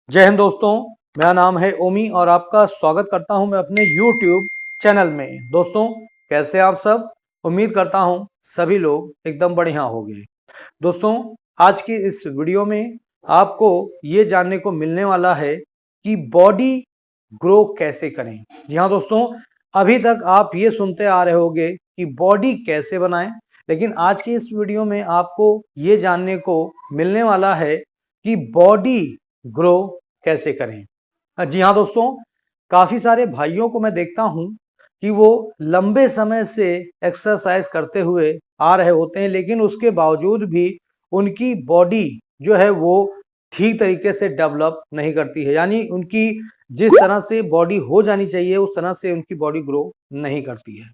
जय हिंद दोस्तों, मेरा नाम है ओमी और आपका स्वागत करता हूं मैं अपने YouTube चैनल में। दोस्तों, कैसे आप सब? उम्मीद करता हूं सभी लोग एकदम बढ़िया होंगे। दोस्तों, आज की इस वीडियो में आपको ये जानने को मिलने वाला है कि बॉडी ग्रो कैसे करें। जी हाँ दोस्तों, अभी तक आप ये सुनते आ रहे होंगे कि बॉडी कैसे बनाएं, लेकिन आज की इस वीडियो में आपको ये जानने को मिलने वाला है कि बॉडी ग्रो कैसे करें। जी हाँ दोस्तों, काफी सारे भाइयों को मैं देखता हूं कि वो लंबे समय से एक्सरसाइज करते हुए आ रहे होते हैं, लेकिन उसके बावजूद भी उनकी बॉडी जो है वो ठीक तरीके से डेवलप नहीं करती है। यानी उनकी जिस तरह से बॉडी हो जानी चाहिए उस तरह से उनकी बॉडी ग्रो नहीं करती है।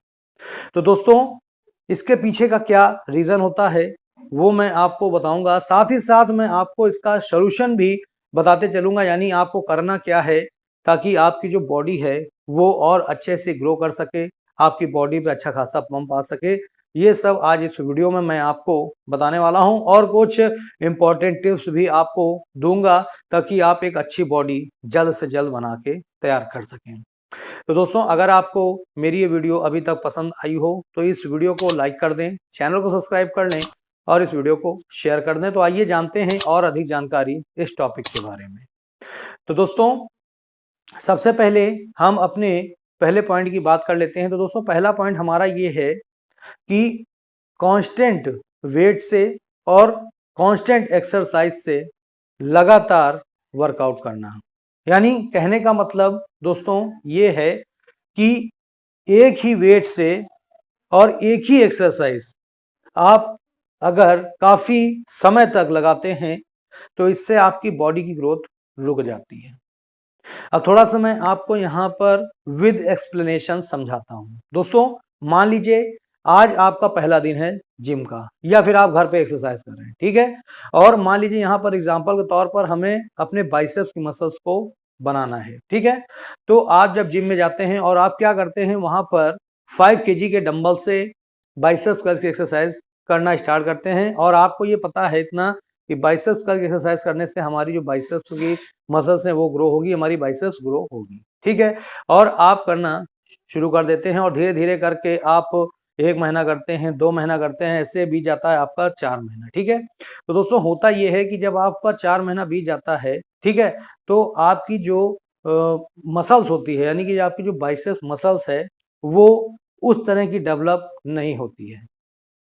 तो दोस्तों, इसके पीछे का क्या रीजन होता है वो मैं आपको बताऊंगा। साथ ही साथ मैं आपको इसका सॉल्यूशन भी बताते चलूंगा, यानी आपको करना क्या है ताकि आपकी जो बॉडी है वो और अच्छे से ग्रो कर सके, आपकी बॉडी पे अच्छा खासा पंप आ सके। ये सब आज इस वीडियो में मैं आपको बताने वाला हूं और कुछ इंपॉर्टेंट टिप्स भी आपको दूंगा ताकि आप एक अच्छी बॉडी जल्द से जल्द बना के तैयार कर सकें। तो दोस्तों, अगर आपको मेरी ये वीडियो अभी तक पसंद आई हो तो इस वीडियो को लाइक कर दें, चैनल को सब्सक्राइब कर लें और इस वीडियो को शेयर कर दें। तो आइए जानते हैं और अधिक जानकारी इस टॉपिक के बारे में। तो दोस्तों, सबसे पहले हम अपने पहले पॉइंट की बात कर लेते हैं। तो दोस्तों, पहला पॉइंट हमारा ये है कि कांस्टेंट वेट से और कांस्टेंट एक्सरसाइज से लगातार वर्कआउट करना। यानी कहने का मतलब दोस्तों ये है कि एक ही वेट से और एक ही एक्सरसाइज आप अगर काफी समय तक लगाते हैं तो इससे आपकी बॉडी की ग्रोथ रुक जाती है। अब थोड़ा सा मैं आपको यहाँ पर विद एक्सप्लेनेशन समझाता हूँ। दोस्तों, मान लीजिए आज आपका पहला दिन है जिम का, या फिर आप घर पे एक्सरसाइज कर रहे हैं, ठीक है। और मान लीजिए यहाँ पर एग्जांपल के तौर पर हमें अपने बाइसेप्स की मसल्स को बनाना है, ठीक है। तो आप जब जिम में जाते हैं और आप क्या करते हैं, वहां पर 5 केजी के डंबल से बाइसेप्स कर्ल की एक्सरसाइज करना स्टार्ट करते हैं। और आपको ये पता है इतना कि बाइसेप्स कर्ल की एक्सरसाइज करने से हमारी जो बाइसेप्स की मसल्स हैं वो ग्रो होगी, हमारी बाइसेप्स ग्रो होगी, ठीक है। और आप करना शुरू कर देते हैं और धीरे धीरे करके आप 1 महीना करते हैं, 2 महीना करते हैं, ऐसे बीत जाता है आपका 4 महीना, ठीक है। तो दोस्तों, होता ये है कि जब आपका 4 महीना बीत जाता है, ठीक है, तो आपकी जो मसल्स होती है, यानी कि आपकी जो बाइसेप्स मसल्स है वो उस तरह की डेवलप नहीं होती है।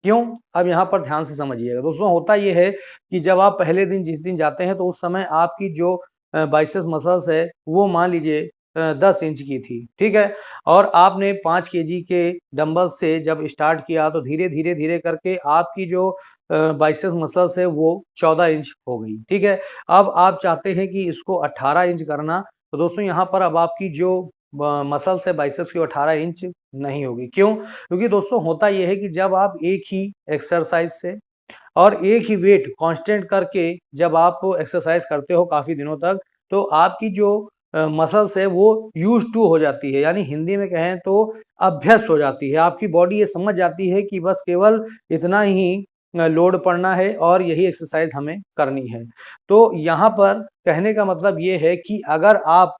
क्यों? अब यहाँ पर ध्यान से समझिएगा। दोस्तों, होता ये है कि जब आप पहले दिन जिस दिन जाते हैं तो उस समय आपकी जो बाइसेप्स मसल्स है वो मान लीजिए 10 इंच की थी, ठीक है। और आपने 5 केजी के डंबल से जब स्टार्ट किया तो धीरे धीरे धीरे करके आपकी जो बाइसेप्स मसल्स है वो 14 इंच हो गई, ठीक है। अब आप चाहते हैं कि इसको 18 इंच करना। तो दोस्तों, यहाँ पर अब आपकी जो मसल्स है बाइसेप्स की 18 इंच नहीं होगी। क्यों? क्योंकि दोस्तों, होता यह है कि जब आप एक ही एक्सरसाइज से और एक ही वेट कांस्टेंट करके जब आप एक्सरसाइज करते हो काफी दिनों तक, तो आपकी जो मसल्स है वो यूज टू हो जाती है, यानी हिंदी में कहें तो अभ्यस्त हो जाती है। आपकी बॉडी ये समझ जाती है कि बस केवल इतना ही लोड पड़ना है और यही एक्सरसाइज हमें करनी है। तो यहाँ पर कहने का मतलब ये है कि अगर आप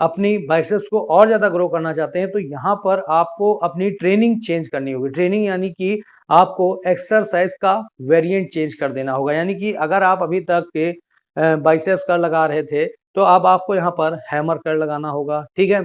अपनी बाइसेप्स को और ज्यादा ग्रो करना चाहते हैं तो यहाँ पर आपको अपनी ट्रेनिंग चेंज करनी होगी। ट्रेनिंग यानी कि आपको एक्सरसाइज का वेरिएंट चेंज कर देना होगा। यानी कि अगर आप अभी तक के बाइसेप्स कर लगा रहे थे तो अब आपको यहाँ पर हैमर कर लगाना होगा, ठीक है,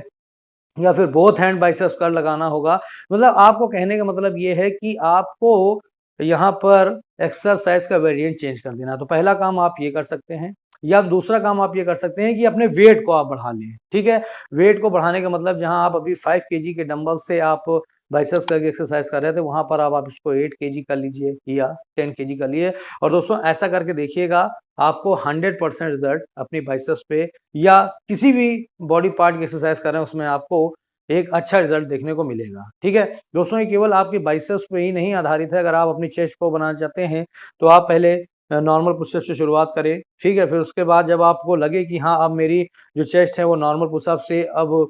या फिर बोथ हैंड बाइसेप्स कर लगाना होगा। मतलब आपको कहने का मतलब ये है कि आपको यहाँ पर एक्सरसाइज का वेरिएंट चेंज कर देना। तो पहला काम आप ये कर सकते हैं, या दूसरा काम आप ये कर सकते हैं कि अपने वेट को आप बढ़ा लें, ठीक है। वेट को बढ़ाने का मतलब जहां आप अभी 5 केजी के डंबल से आप बाइसेप्स करके एक्सरसाइज कर रहे थे, वहां पर अब आप इसको 8 केजी कर लीजिए या 10 केजी कर लिए। और दोस्तों, ऐसा करके देखिएगा, आपको 100% रिजल्ट अपनी बाइसेप्स पे या किसी भी बॉडी पार्ट की एक्सरसाइज कर रहे हैं उसमें आपको एक अच्छा रिजल्ट देखने को मिलेगा, ठीक है। दोस्तों, ये केवल आपकी बाइसेप्स पे ही नहीं आधारित है। अगर आप अपनी चेस्ट को बनाना चाहते हैं तो आप पहले नॉर्मल पुशअप से शुरुआत करें, ठीक है। फिर उसके बाद जब आपको लगे कि हाँ, अब मेरी जो चेस्ट है वो नॉर्मल पुशअप से अब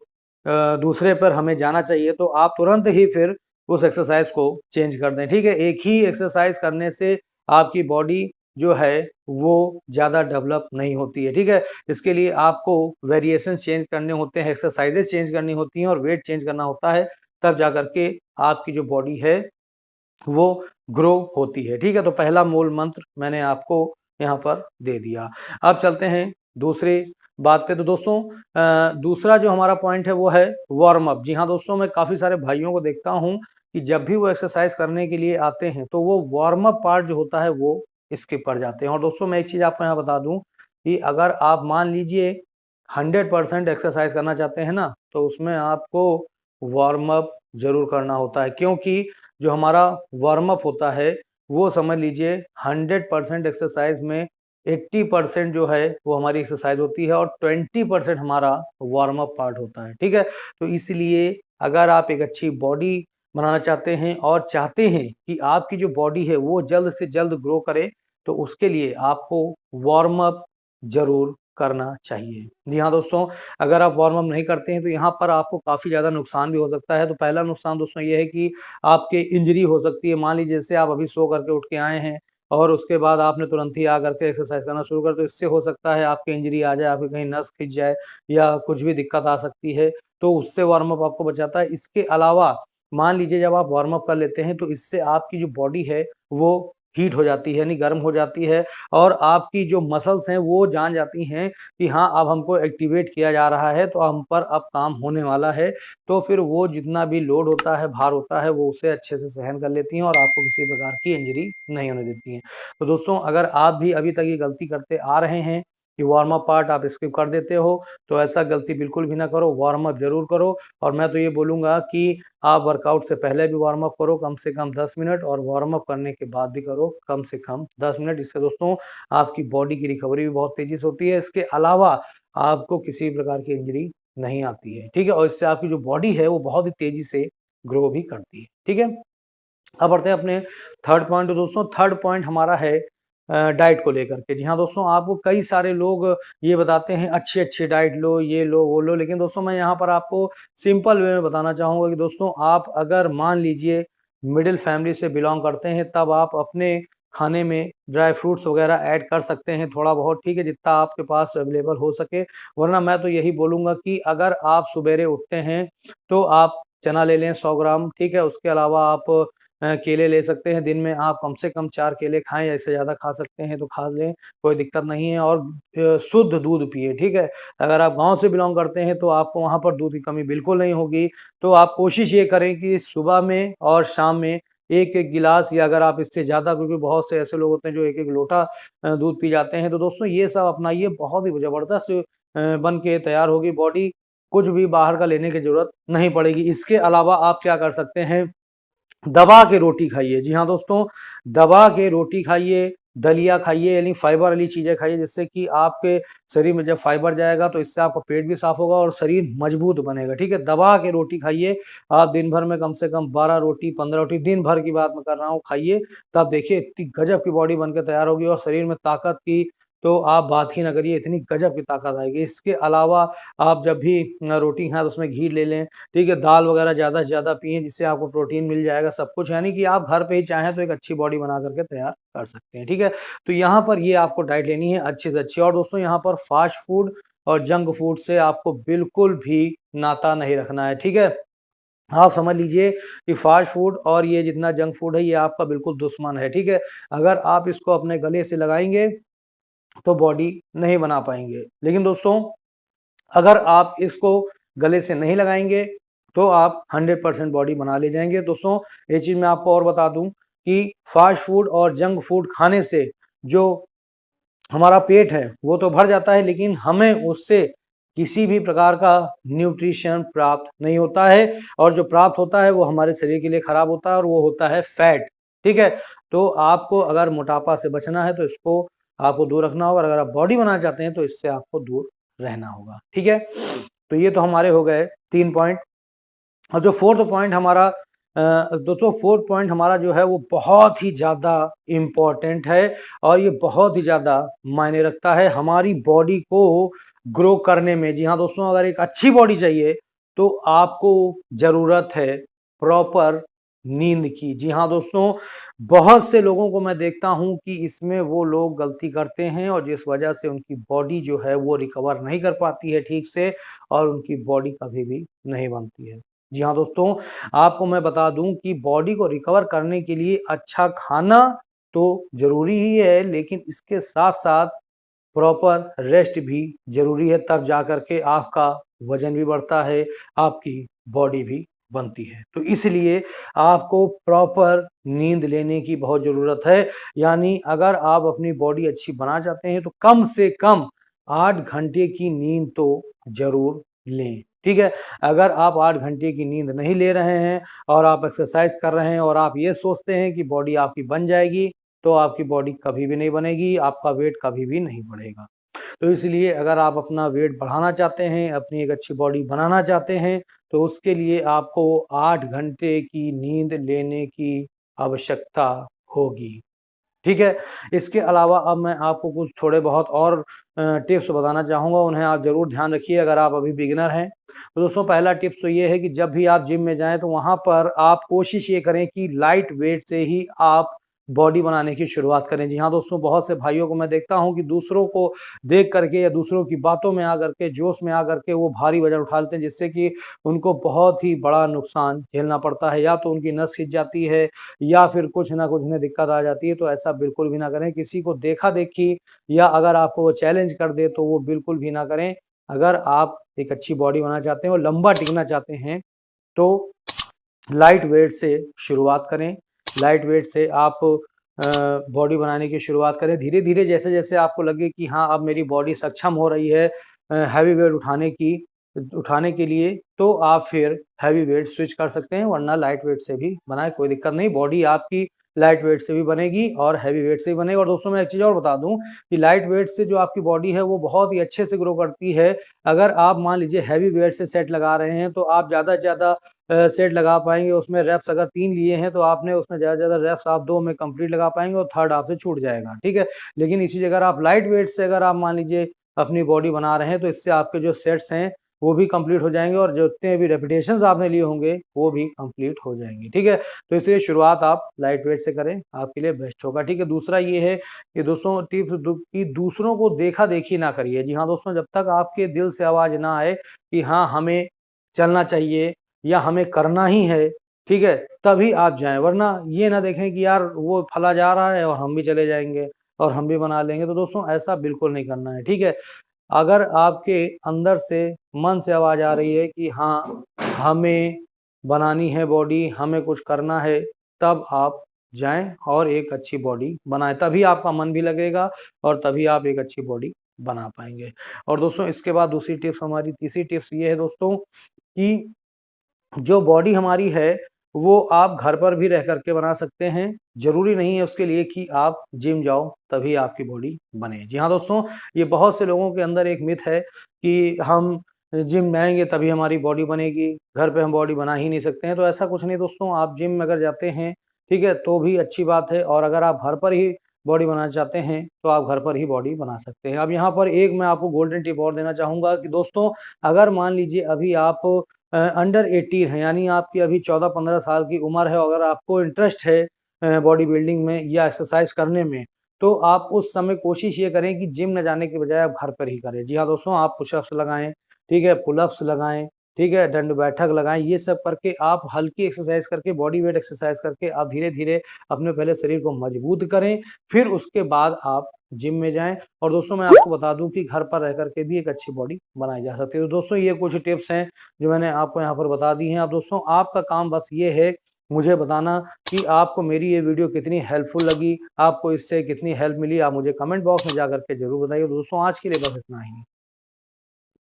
दूसरे पर हमें जाना चाहिए, तो आप तुरंत ही फिर उस एक्सरसाइज को चेंज कर दें, ठीक है। एक ही एक्सरसाइज करने से आपकी बॉडी जो है वो ज़्यादा डेवलप नहीं होती है, ठीक है। इसके लिए आपको वेरिएशंस चेंज करने होते हैं, एक्सरसाइजेस चेंज करनी होती हैं और वेट चेंज करना होता है, तब जा करके आपकी जो बॉडी है वो ग्रो होती है, ठीक है। तो पहला मूल मंत्र मैंने आपको यहाँ पर दे दिया। अब चलते हैं दूसरी बात पे। तो दोस्तों दूसरा जो हमारा पॉइंट है वो है वार्म अप। जी हाँ दोस्तों, मैं काफ़ी सारे भाइयों को देखता हूँ कि जब भी वो एक्सरसाइज करने के लिए आते हैं तो वो वार्म अप पार्ट जो होता है वो स्किप कर जाते हैं। और दोस्तों मैं एक चीज़ आपको यहाँ बता दूँ कि अगर आप मान लीजिए 100% एक्सरसाइज करना चाहते हैं ना, तो उसमें आपको वार्म अप ज़रूर करना होता है, क्योंकि जो हमारा वार्म अप होता है वो समझ लीजिए 100% एक्सरसाइज में 80% जो है वो हमारी एक्सरसाइज होती है और 20% हमारा वार्म अप पार्ट होता है, ठीक है। तो इसलिए अगर आप एक अच्छी बॉडी बनाना चाहते हैं और चाहते हैं कि आपकी जो बॉडी है वो जल्द से जल्द ग्रो करे, तो उसके लिए आपको वार्म अप जरूर करना चाहिए। जी हाँ दोस्तों, अगर आप वार्म अप नहीं करते हैं तो यहाँ पर आपको काफ़ी ज़्यादा नुकसान भी हो सकता है। तो पहला नुकसान दोस्तों ये है कि आपके इंजरी हो सकती है। मान लीजिए जैसे आप अभी सो करके उठ के आए हैं और उसके बाद आपने तुरंत ही आ करके एक्सरसाइज करना शुरू कर, तो इससे हो सकता है आपकी इंजरी आ जाए, आपकी कहीं नस खिंच जाए या कुछ भी दिक्कत आ सकती है, तो उससे वार्म अप आपको बचाता है। इसके अलावा मान लीजिए जब आप वार्म अप कर लेते हैं तो इससे आपकी जो बॉडी है वो हीट हो जाती है, यानी गर्म हो जाती है और आपकी जो मसल्स हैं वो जान जाती हैं कि हाँ, अब हमको एक्टिवेट किया जा रहा है, तो हम पर अब काम होने वाला है। तो फिर वो जितना भी लोड होता है, भार होता है, वो उसे अच्छे से सहन कर लेती हैं और आपको किसी प्रकार की इंजरी नहीं होने देती हैं। तो दोस्तों अगर आप भी अभी तक ये गलती करते आ रहे हैं कि वार्म अप पार्ट आप स्किप कर देते हो, तो ऐसा गलती बिल्कुल भी ना करो, वार्म अप ज़रूर करो। और मैं तो ये बोलूँगा कि आप वर्कआउट से पहले भी वार्म अप करो कम से कम 10 मिनट और वार्म अप करने के बाद भी करो कम से कम 10 मिनट। इससे दोस्तों आपकी बॉडी की रिकवरी भी बहुत तेज़ी से होती है। इसके अलावा आपको किसी प्रकार की इंजरी नहीं आती है, ठीक है? और इससे आपकी जो बॉडी है वो बहुत ही तेज़ी से ग्रो भी करती है, ठीक है? अब बढ़ते हैं अपने थर्ड पॉइंट। तो दोस्तों थर्ड पॉइंट हमारा है डाइट को लेकर के। जी हाँ दोस्तों, आपको कई सारे लोग ये बताते हैं अच्छी-अच्छी डाइट लो, ये लो, वो लो, लेकिन दोस्तों मैं यहाँ पर आपको सिंपल वे में बताना चाहूँगा कि दोस्तों आप अगर मान लीजिए मिडिल फैमिली से बिलॉन्ग करते हैं, तब आप अपने खाने में ड्राई फ्रूट्स वगैरह ऐड कर सकते हैं थोड़ा बहुत, ठीक है, जितना आपके पास अवेलेबल हो सके। वरना मैं तो यही बोलूँगा कि अगर आप सुबेरे उठते हैं, तो आप चना ले लें 100 ग्राम, ठीक है? उसके अलावा आप केले ले सकते हैं। दिन में आप कम से कम 4 केले खाएँ, इससे ज़्यादा खा सकते हैं तो खा लें, कोई दिक्कत नहीं है। और शुद्ध दूध पिएँ, ठीक है? अगर आप गाँव से बिलॉन्ग करते हैं तो आपको वहाँ पर दूध की कमी बिल्कुल नहीं होगी। तो आप कोशिश ये करें कि सुबह में और शाम में 1-1 गिलास, या अगर आप इससे ज़्यादा, क्योंकि बहुत से ऐसे लोग होते हैं जो 1-1 लोटा दूध पी जाते हैं। तो दोस्तों ये सब अपनाइए, बहुत ही ज़बरदस्त बन के तैयार होगी बॉडी, कुछ भी बाहर का लेने की ज़रूरत नहीं पड़ेगी। इसके अलावा आप क्या कर सकते हैं, दबा के रोटी खाइए। जी हाँ दोस्तों, दबा के रोटी खाइए, दलिया खाइए, यानी फाइबर वाली चीज़ें खाइए, जिससे कि आपके शरीर में जब फाइबर जाएगा तो इससे आपका पेट भी साफ होगा और शरीर मजबूत बनेगा, ठीक है? दबा के रोटी खाइए। आप दिन भर में कम से कम 12 रोटी, 15 रोटी, दिन भर की बात मैं कर रहा हूँ, खाइए। तब देखिए इतनी गजब की बॉडी बनकर तैयार होगी और शरीर में ताकत की तो आप बात ही ना करिए, इतनी गजब की ताकत आएगी। इसके अलावा आप जब भी रोटी खाएँ तो उसमें घी ले लें, ठीक है? दाल वगैरह ज़्यादा से ज़्यादा पिएँ, जिससे आपको प्रोटीन मिल जाएगा सब कुछ, यानी कि आप घर पे ही चाहें तो एक अच्छी बॉडी बना करके तैयार कर सकते हैं, ठीक है? तो यहाँ पर ये आपको डाइट लेनी है अच्छी से अच्छी। और दोस्तों यहाँ पर फास्ट फूड और जंक फूड से आपको बिल्कुल भी नाता नहीं रखना है, ठीक है? आप समझ लीजिए कि फास्ट फूड और ये जितना जंक फूड है ये आपका बिल्कुल दुश्मन है, ठीक है? अगर आप इसको अपने गले से लगाएँगे तो बॉडी नहीं बना पाएँगे। लेकिन दोस्तों अगर आप इसको गले से नहीं लगाएँगे, तो आप 100% बॉडी बना ले जाएँगे। दोस्तों, एक चीज़ मैं आपको और बता दूँ कि फ़ास्ट फूड और जंक फूड खाने से जो हमारा पेट है, वो तो भर जाता है, लेकिन हमें उससे किसी भी प्रकार का न्यूट्रिशन प्राप्त नहीं होता है और जो प्राप्त होता है, वो हमारे शरीर के लिए खराब होता है और वो होता है फैट, ठीक है? तो आपको अगर मोटापा से बचना है, तो इसको आपको दूर रखना होगा और अगर आप बॉडी बनाना चाहते हैं, तो इससे आपको दूर रहना होगा, ठीक है? तो ये तो हमारे हो गए 3 पॉइंट। और जो फोर्थ पॉइंट हमारा दोस्तों फोर्थ पॉइंट हमारा जो है वो बहुत ही ज़्यादा इम्पोर्टेंट है और ये बहुत ही ज़्यादा मायने रखता है हमारी बॉडी को ग्रो करने में। जी हाँ दोस्तों, अगर एक अच्छी बॉडी चाहिए तो आपको ज़रूरत है प्रॉपर नींद की। जी हाँ दोस्तों, बहुत से लोगों को मैं देखता हूँ कि इसमें वो लोग गलती करते हैं और जिस वजह से उनकी बॉडी जो है वो रिकवर नहीं कर पाती है ठीक से और उनकी बॉडी कभी भी नहीं बनती है। जी हाँ दोस्तों, आपको मैं बता दूँ कि बॉडी को रिकवर करने के लिए अच्छा खाना तो ज़रूरी ही है, लेकिन इसके साथ-साथ प्रॉपर रेस्ट भी ज़रूरी है, तब जाकर के आपका वज़न भी बढ़ता है, आपकी बॉडी भी बनती है। तो इसलिए आपको प्रॉपर नींद लेने की बहुत ज़रूरत है, यानी अगर आप अपनी बॉडी अच्छी बनाना चाहते हैं तो कम से कम 8 घंटे की नींद तो ज़रूर लें, ठीक है? अगर आप 8 घंटे की नींद नहीं ले रहे हैं और आप एक्सरसाइज़ कर रहे हैं और आप ये सोचते हैं कि बॉडी आपकी बन जाएगी, तो आपकी बॉडी कभी भी नहीं बनेगी, आपका वेट कभी भी नहीं बढ़ेगा। तो इसलिए अगर आप अपना वेट बढ़ाना चाहते हैं, अपनी एक अच्छी बॉडी बनाना चाहते हैं, तो उसके लिए आपको 8 घंटे की नींद लेने की आवश्यकता होगी। ठीक है? इसके अलावा अब मैं आपको कुछ थोड़े बहुत और टिप्स बताना चाहूँगा, उन्हें आप ज़रूर ध्यान रखिए अगर आप अभी बिगिनर हैं। तो दोस्तों पहला टिप्स तो ये है कि जब भी आप जिम में जाएँ तो वहाँ पर आप कोशिश ये करें कि लाइट वेट से ही आप बॉडी बनाने की शुरुआत करें। जी हाँ दोस्तों, बहुत से भाइयों को मैं देखता हूँ कि दूसरों को देख कर के या दूसरों की बातों में आकर के, जोश में आकर के वो भारी वज़न उठा लेते हैं, जिससे कि उनको बहुत ही बड़ा नुकसान झेलना पड़ता है। या तो उनकी नस खिंच जाती है या फिर कुछ ना कुछ उन्हें दिक्कत आ जाती है, तो ऐसा बिल्कुल भी ना करें। किसी को देखा-देखी या अगर आपको वो चैलेंज कर दे तो वो बिल्कुल भी ना करें। अगर आप एक अच्छी बॉडी बनाना चाहते हैं और लंबा टिकना चाहते हैं, तो लाइट वेट से शुरुआत करें। लाइट वेट से आप बॉडी बनाने की शुरुआत करें। धीरे-धीरे जैसे-जैसे आपको लगे कि हाँ, अब मेरी बॉडी सक्षम हो रही है हैवी वेट उठाने के लिए, तो आप फिर हैवी वेट स्विच कर सकते हैं, वरना लाइट वेट से भी बनाएँ, कोई दिक्कत नहीं। बॉडी आपकी लाइट वेट से भी बनेगी और हैवी वेट से भी बनेगी। और दोस्तों मैं एक चीज़ और बता दूँ कि लाइट वेट से जो आपकी बॉडी है वो बहुत ही अच्छे से ग्रो करती है। अगर आप मान लीजिए हैवी वेट से सेट लगा रहे हैं, तो आप ज़्यादा से ज़्यादा सेट लगा पाएँगे। उसमें रेप्स अगर 3 लिए हैं तो आपने उसमें ज़्यादा से ज़्यादा रेप्स आप 2 में कंप्लीट लगा पाएँगे और थर्ड आपसे छूट जाएगा, ठीक है? लेकिन इसी जगह आप लाइट वेट से अगर आप मान लीजिए अपनी बॉडी बना रहे हैं, तो इससे आपके जो सेट्स हैं वो भी कंप्लीट हो जाएँगे और जितने भी रेपिटेशंस आपने लिए होंगे वो भी कंप्लीट हो जाएँगे, ठीक है? तो इसलिए शुरुआत आप लाइट वेट से करें, आपके लिए बेस्ट होगा, ठीक है? दूसरा ये है कि दोस्तों टिप्स कि दूसरों को देखा-देखी ना करिए। जी हाँ दोस्तों, जब तक आपके दिल से आवाज़ ना आए कि हाँ, हमें चलना चाहिए या हमें करना ही है, ठीक है? तभी आप जाएँ, वरना ये ना देखें कि यार वो फला जा रहा है और हम भी चले जाएँगे और हम भी बना लेंगे, तो दोस्तों ऐसा बिल्कुल नहीं करना है, ठीक है? अगर आपके अंदर से मन से आवाज़ आ रही है कि हाँ, हमें बनानी है बॉडी, हमें कुछ करना है, तब आप जाएँ और एक अच्छी बॉडी बनाएँ, तभी आपका मन भी लगेगा और तभी आप एक अच्छी बॉडी बना पाएँगे। और दोस्तों इसके बाद दूसरी टिप्स हमारी तीसरी टिप्स ये है दोस्तों कि जो बॉडी हमारी है, वो आप घर पर भी रह कर के बना सकते हैं। ज़रूरी नहीं है उसके लिए कि आप जिम जाओ, तभी आपकी बॉडी बने। जी हाँ दोस्तों, ये बहुत से लोगों के अंदर एक मिथ है कि हम जिम जाएँगे तभी हमारी बॉडी बनेगी, घर पे हम बॉडी बना ही नहीं सकते हैं। तो ऐसा कुछ नहीं दोस्तों, आप जिम में अगर जाते हैं, ठीक है, तो भी अच्छी बात है और अगर आप घर पर ही बॉडी बनाना चाहते हैं, तो आप घर पर ही बॉडी बना सकते हैं। अब यहाँ पर एक मैं आपको गोल्डन टिप और देना चाहूँगा कि दोस्तों, अगर मान लीजिए अभी आप अंडर 18 है, यानी आपकी अभी 14-15 साल की उम्र है, अगर आपको इंटरेस्ट है बॉडी बिल्डिंग में या एक्सरसाइज करने में, तो आप उस समय कोशिश ये करें कि जिम में जाने के बजाय आप घर पर ही करें। जी हाँ दोस्तों, आप पुशअप्स लगाएँ, ठीक है, पुलअप्स लगाएँ, ठीक है, दंड बैठक लगाएँ, ये सब करके आप हल्की एक्सरसाइज करके, बॉडी वेट एक्सरसाइज करके आप धीरे-धीरे अपने पहले शरीर को मजबूत करें, फिर उसके बाद आप जिम में जाएँ। और दोस्तों मैं आपको बता दूँ कि घर पर रह कर के भी एक अच्छी बॉडी बनाई जा सकती है। तो दोस्तों ये कुछ टिप्स हैं जो मैंने आपको यहाँ पर बता दी हैं। अब दोस्तों आपका काम बस ये है मुझे बताना कि आपको मेरी ये वीडियो कितनी हेल्पफुल लगी, आपको इससे कितनी हेल्प मिली, आप मुझे कमेंट बॉक्स में जाकर के ज़रूर बताइए। दोस्तों आज के लिए बस इतना ही।